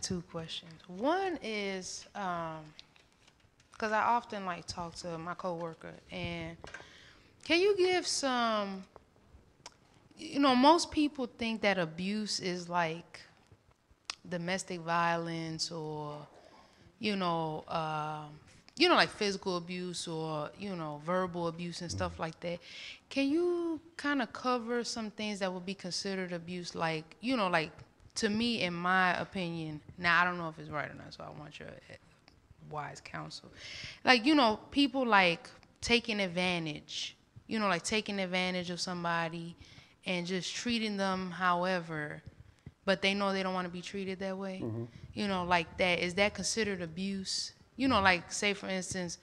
two questions. One is, because I often like talk to my coworker, and can you give some, most people think that abuse is like domestic violence or, like physical abuse or, verbal abuse and stuff like that. Can you kind of cover some things that would be considered abuse, like, like to me, in my opinion, now I don't know if it's right or not, so I want your wise counsel. Like, people like taking advantage, like taking advantage of somebody and just treating them however, but they know they don't want to be treated that way. Mm-hmm. Like that. Is that considered abuse? Like say for instance,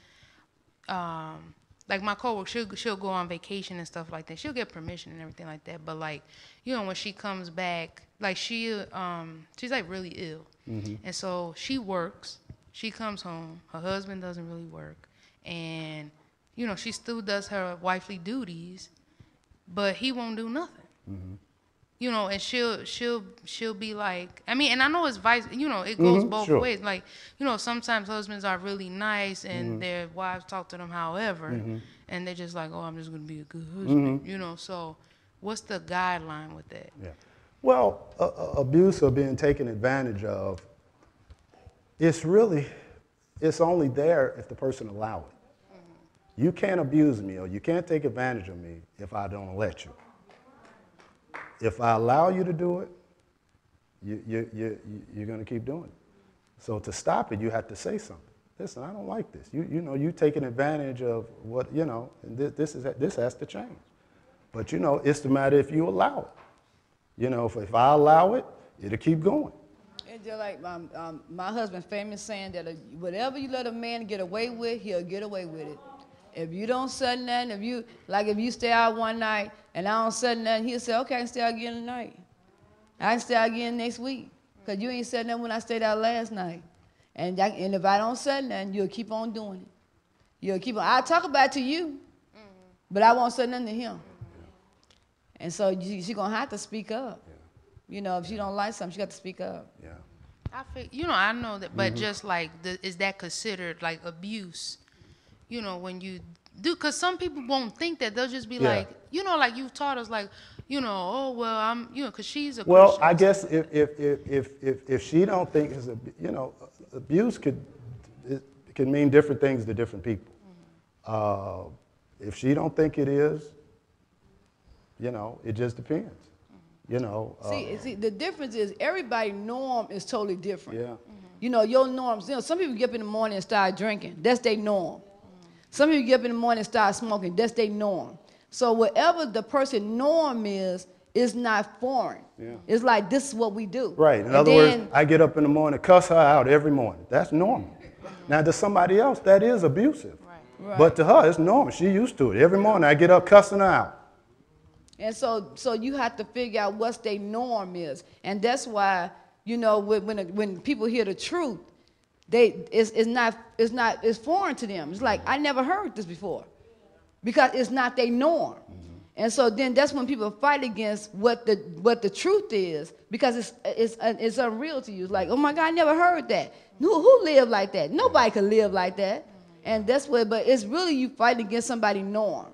like my coworker, she'll go on vacation and stuff like that. She'll get permission and everything like that. But like, when she comes back, like she's like really ill, mm-hmm. and so she works. She comes home. Her husband doesn't really work, and she still does her wifely duties, but he won't do nothing. Mm-hmm. And she'll be like, I mean, and I know it's vice, it goes both sure. ways. Like, sometimes husbands are really nice and mm-hmm. their wives talk to them however, mm-hmm. and they're just like, oh, I'm just going to be a good husband, mm-hmm. So what's the guideline with that? Yeah. Well, abuse or being taken advantage of, it's only there if the person allow it. Mm-hmm. You can't abuse me or you can't take advantage of me if I don't let you. If I allow you to do it, you're going to keep doing it. So to stop it, you have to say something. Listen, I don't like this. You taking advantage of what, and this has to change. But, it's the matter if you allow it. If I allow it, it'll keep going. It's just like my husband famous saying that whatever you let a man get away with, he'll get away with it. If you don't say nothing, if you stay out one night and I don't say nothing, he'll say, okay, I can stay out again tonight. I can stay out again next week. Because you ain't said nothing when I stayed out last night. And if I don't say nothing, you'll keep on doing it. You'll keep on. I'll talk about it to you, but I won't say nothing to him. And so she's going to have to speak up. Yeah. If she don't like something, she got to speak up. Yeah. I feel, I know that, but just like, is that considered like abuse? When you do, because some people won't think that. They'll just be like, like you've taught us, like, oh, well, I'm, because she's a Well, Christian. I guess if she don't think it's, abuse can mean different things to different people. Mm-hmm. If she don't think it is, it just depends. See, the difference is everybody's norm is totally different. Yeah. Mm-hmm. Your norms, some people get up in the morning and start drinking. That's their norm. Some people get up in the morning and start smoking. That's their norm. So whatever the person's norm is not foreign. Yeah. It's like, this is what we do. Right. In other words, I get up in the morning, cuss her out every morning. That's normal. Now, to somebody else, that is abusive. Right. But to her, it's normal. She used to it. Every morning, I get up cussing her out. And so you have to figure out what's their norm is. And that's why, when people hear the truth, it's foreign to them. It's like, I never heard this before, because it's not their norm. Mm-hmm. And so then that's when people fight against what the truth is, because it's unreal to you. It's like, oh my God, I never heard that. Who lived like that? Nobody could live like that. And that's what. But it's really you fighting against somebody's norm.